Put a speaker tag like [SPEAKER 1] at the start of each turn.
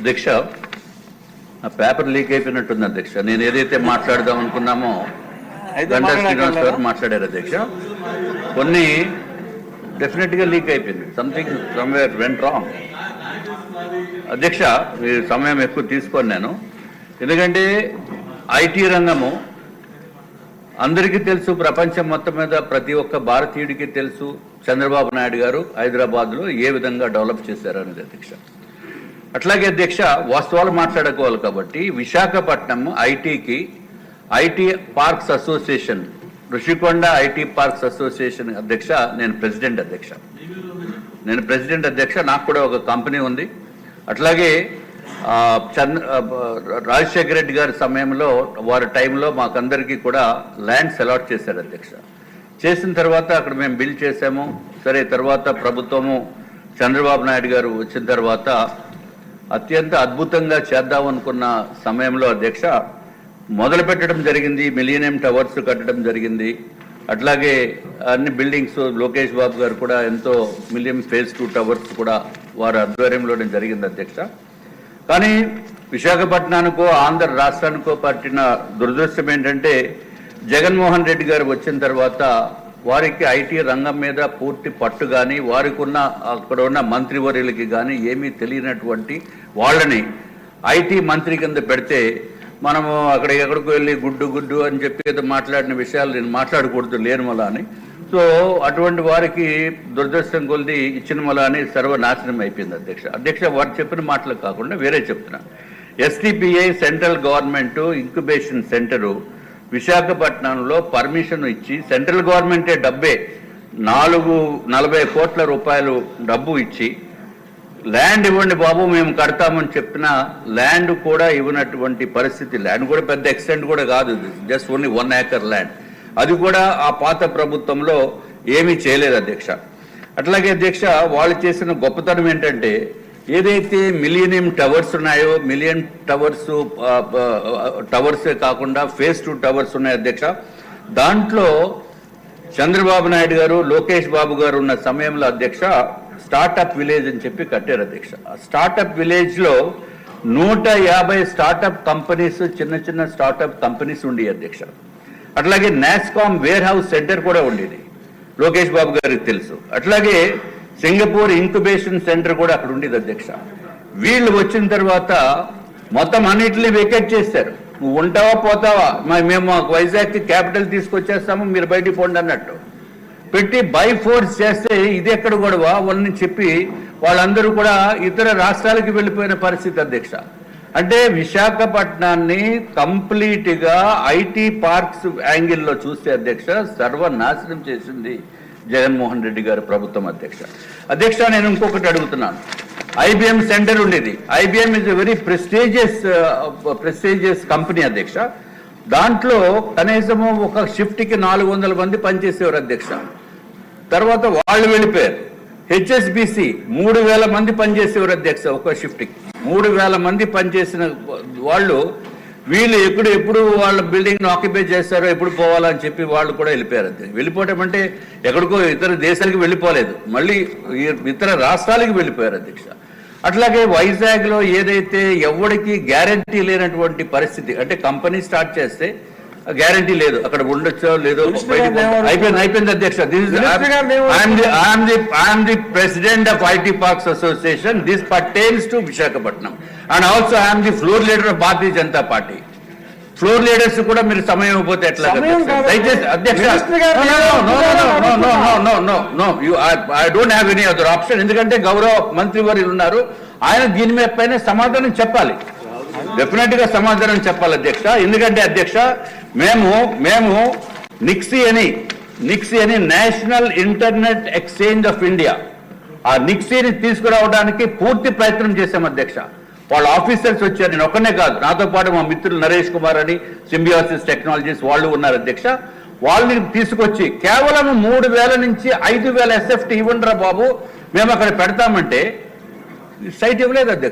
[SPEAKER 1] అధ్యక్ష, ఆ paper leak అయిపోయినట్టుంది అధ్యక్ష. నేను ఏదైతే మాట్లాడదాం అనుకున్నామో గంటా శ్రీనివాస్ గారు మాట్లాడారు అధ్యక్ష. కొన్ని డెఫినెట్గా లీక్ అయిపోయింది. Something somewhere went wrong. అధ్యక్ష, ఈ సమయం ఎక్కువ తీసుకోను నేను, ఎందుకంటే ఐటీ రంగము అందరికీ తెలుసు, ప్రపంచం మొత్తం మీద ప్రతి ఒక్క భారతీయుడికి తెలుసు చంద్రబాబు నాయుడు గారు హైదరాబాద్లో ఏ విధంగా డెవలప్ చేశారనేది అధ్యక్ష. అట్లాగే అధ్యక్ష, వాస్తవాలు మాట్లాడుకోవాలి కాబట్టి Visakhapatnam IT parks association, Rushikonda IT parks association అధ్యక్ష నేను ప్రెసిడెంట్ అధ్యక్ష. నాకు కూడా ఒక కంపెనీ ఉంది. అట్లాగే రాజశేఖర రెడ్డి గారి సమయంలో వారి టైంలో మాకందరికీ కూడా ల్యాండ్స్ అలాట్ చేశారు అధ్యక్ష. చేసిన తర్వాత అక్కడ మేము బిల్ చేసాము. సరే, తర్వాత ప్రభుత్వము చంద్రబాబు నాయుడు గారు వచ్చిన తర్వాత అత్యంత అద్భుతంగా చేద్దాం అనుకున్న సమయంలో అధ్యక్ష మొదలు పెట్టడం జరిగింది. మిలీనియం టవర్స్ కట్టడం జరిగింది. అట్లాగే అన్ని బిల్డింగ్స్ లోకేష్ బాబు గారు కూడా ఎంతో మిలియం ఫేజ్ 2 టవర్స్ కూడా వారి ఆధ్వర్యంలోనే జరిగింది అధ్యక్ష. కానీ విశాఖపట్నానికో ఆంధ్ర రాష్ట్రానికో పట్టిన దురదృష్టం ఏంటంటే జగన్మోహన్ రెడ్డి గారు వచ్చిన తర్వాత వారికి ఐటీ రంగం మీద పూర్తి పట్టు కానీ వారికి ఉన్న అక్కడ ఉన్న మంత్రివర్యులకి కానీ ఏమీ తెలియనటువంటి వాళ్ళని ఐటీ మంత్రి కింద పెడితే మనము అక్కడ ఎక్కడికి వెళ్ళి గుడ్డు అని చెప్పి ఏదో మాట్లాడిన విషయాలు నేను మాట్లాడకూడదు లేను మళ్ళా అని. సో అటువంటి వారికి దురదృష్టం కొలిది ఇచ్చిన మళ్ళా అని సర్వనాశనం అయిపోయింది అధ్యక్ష. వారు చెప్పిన మాటలు కాకుండా వేరే చెప్తున్నా. STPI central government incubation centre విశాఖపట్నంలో పర్మిషన్ ఇచ్చి సెంట్రల్ గవర్నమెంటే డబ్బే 440 కోట్ల రూపాయలు డబ్బు ఇచ్చి ల్యాండ్ ఇవ్వండి బాబు మేము కడతామని చెప్పిన ల్యాండ్ కూడా ఇవ్వనటువంటి పరిస్థితి. ల్యాండ్ కూడా పెద్ద ఎక్స్టెంట్ కూడా కాదు, జస్ట్ ఓన్లీ 1 ఏకర్ ల్యాండ్. అది కూడా ఆ పాత ప్రభుత్వంలో ఏమీ చేయలేదు అధ్యక్ష. అట్లాగే అధ్యక్ష, వాళ్ళు చేసిన గొప్పతనం ఏంటంటే ఏదైతే మిలీనియం టవర్స్ ఉన్నాయో, మిలియన్ టవర్సే కాకుండా ఫేజ్ 2 టవర్స్ ఉన్నాయి అధ్యక్ష. దాంట్లో చంద్రబాబు నాయుడు గారు లోకేష్ బాబు గారు ఉన్న సమయంలో అధ్యక్ష స్టార్టప్ విలేజ్ అని చెప్పి కట్టారు అధ్యక్ష. ఆ స్టార్టప్ విలేజ్లో 150 స్టార్టప్ కంపెనీస్, చిన్న స్టార్టప్ కంపెనీస్ ఉండి అధ్యక్ష. అట్లాగే నాస్కామ్ వేర్ హౌస్ సెంటర్ కూడా ఉండేది, లోకేష్ బాబు గారికి తెలుసు. అట్లాగే సింగపూర్ ఇంక్యుబేషన్ సెంటర్ కూడా అక్కడ ఉండేది అధ్యక్ష. వీళ్ళు వచ్చిన తర్వాత మొత్తం అన్నింటినీ వెకేట్ చేశారు. నువ్వు ఉంటావా పోతావా, మేము వైజాగ్కి క్యాపిటల్ తీసుకొచ్చేస్తాము, మీరు బయటికి పోండి అన్నట్టు పెట్టి బై ఫోర్స్ చేస్తే ఇది ఎక్కడ గొడవ వాళ్ళని చెప్పి వాళ్ళందరూ కూడా ఇతర రాష్ట్రాలకి వెళ్ళిపోయిన పరిస్థితి అధ్యక్ష. అంటే విశాఖపట్నాన్ని కంప్లీట్గా ఐటీ పార్క్స్ యాంగిల్లో చూస్తే అధ్యక్ష సర్వనాశనం చేసింది జగన్మోహన్ రెడ్డి గారి ప్రభుత్వం అధ్యక్ష. నేను ఇంకొకటి అడుగుతున్నాను. ఐబిఎం సెంటర్ ఉండేది. IBM is a very prestigious company అధ్యక్ష. దాంట్లో కనీసము ఒక షిఫ్ట్కి 400 మంది పనిచేసేవారు అధ్యక్ష. తర్వాత వాళ్ళు వెళ్ళిపోయారు. హెచ్ఎస్బిసి 3000 మంది పనిచేసేవారు అధ్యక్ష. ఒక షిఫ్ట్కి 3000 మంది పనిచేసిన వాళ్ళు వీళ్ళు ఎప్పుడు వాళ్ళ బిల్డింగ్ను ఆక్యుపై చేస్తారో ఎప్పుడు పోవాలని చెప్పి వాళ్ళు కూడా వెళ్ళిపోయారు అధ్యక్ష. వెళ్ళిపోవటం అంటే ఎక్కడికో ఇతర దేశాలకు వెళ్ళిపోలేదు, మళ్ళీ ఇతర రాష్ట్రాలకు వెళ్ళిపోయారు అధ్యక్ష. అట్లాగే వైజాగ్లో ఏదైతే ఎవరికి గ్యారంటీ లేనటువంటి పరిస్థితి, అంటే కంపెనీ స్టార్ట్ చేస్తే గ్యారంటీ లేదు అక్కడ ఉండొచ్చో లేదో. అయిపోయింది అధ్యక్ష. I'm the president of IT parks association. This pertains to Visakhapatnam and also I'm the floor leader of Bharatiya Janata party. Floor leaders కూడా మీరు సమయం ఇవ్వకపోతే ఎట్లా దయచేసి అధ్యక్ష. I don't have any other option. ఎందుకంటే గౌరవ మంత్రివర్యులు ఉన్నారు, ఆయన దీని మీద పైన సమాధానం చెప్పాలి, డెఫినెట్ గా సమాధానం చెప్పాలి అధ్యక్ష. ఎందుకంటే అధ్యక్ష మేము నిక్సీ అని national internet exchange of India, ఆ నిక్సీని తీసుకురావడానికి పూర్తి ప్రయత్నం చేశాం అధ్యక్ష. వాళ్ళ ఆఫీసర్స్ వచ్చారు, నేను ఒక్కనే కాదు, నాతో పాటు మా మిత్రులు నరేష్ కుమార్ అని సింబియోసిస్ టెక్నాలజీస్ వాళ్ళు ఉన్నారు అధ్యక్ష. వాళ్ళని తీసుకొచ్చి కేవలం 3000 నుంచి 5000 SFT ఇవ్వండిరా బాబు మేము అక్కడ పెడతామంటే సైట్ ఇవ్వలేదు అధ్యక్ష.